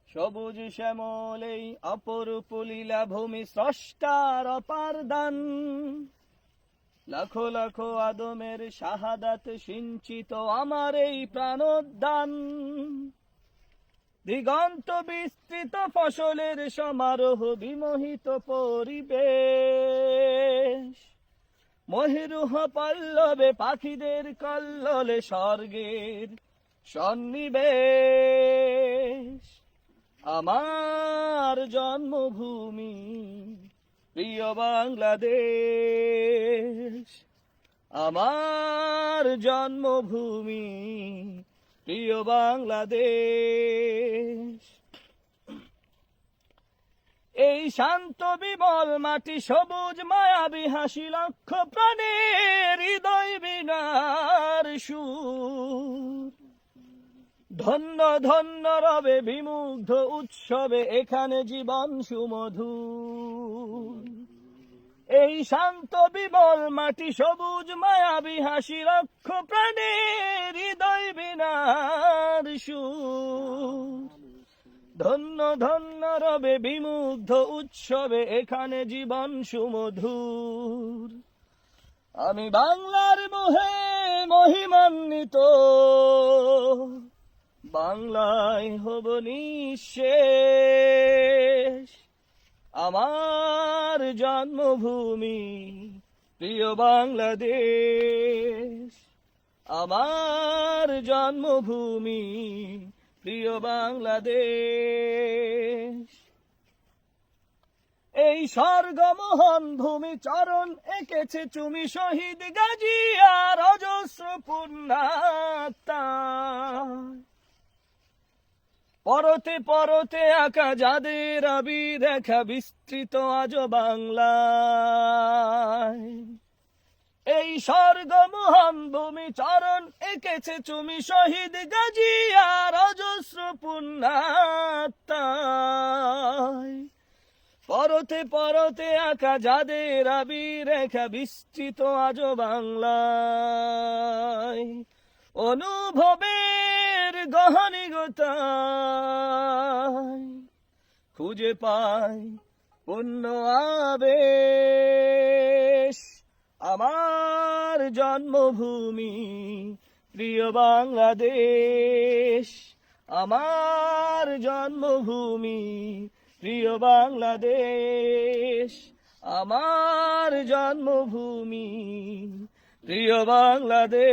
সবুজ শ্যামল এই অপরূপ লীলা ভূমি স্রষ্টার অপার দান, লাখো লাখো আদমের শাহাদাত সিঞ্চিত আমার এই প্রাণোদ্যান। দিগন্ত বিস্তৃত ফসলের সমারোহ বিমোহিত পরিবেশ, মহিরুহ পল্লবে পাখিদের কল্লোলে স্বর্গের সন্নিবেশ। আমার জন্মভূমি প্রিয় বাংলাদেশ, আমার জন্মভূমি প্রিয় বাংলাদেশ। এই শান্ত বিমল মাটি সবুজ মায়াবী হাসি লক্ষ প্রাণের হৃদয় বিনার সুর। ধন্য ধন্য রবে বিমুগ্ধ উৎসবে এখানে জীবন সুমধুর। এই শান্ত বিমল মাটি সবুজ মায়াবী হাসি লক্ষ প্রাণের হৃদয় বিনার সুর। ধন্য ধন্য রবে বিমুগ্ধ উৎসবে এখানে জীবন সুমধুর। আমি বাংলার মোহে মহিমান্বিত, বাংলায় হব নিঃশেষ। আমার জন্মভূমি প্রিয় বাংলাদেশ, আমার জন্মভূমি প্রিয় বাংলাদেশ। এই স্বর্গমোহন ভূমি চরণ এঁকেছে চুমি শহীদ গাজী আর অজস্র পুণ্যাত্মা। পরতে পরতে আঁকা যাদের আবির্রেখা বিস্তৃত আজ বাংলায়। এই স্বর্গমোহন ভূমি চরণ এঁকেছে চুমি শহীদ গাজী আর অজস্র পুণ্যাত্মা। পরতে পরতে আঁকা যাদের আবির্রেখা বিস্তৃত আজ বাংলায়। অনুভবের গহনিগতায় খুঁজে পাই পূর্ণ আবেশ। আমার জন্মভূমি প্রিয় বাংলাদেশ, আমার জন্মভূমি প্রিয় বাংলাদেশ, আমার জন্মভূমি প্রিয় বাংলাদেশ।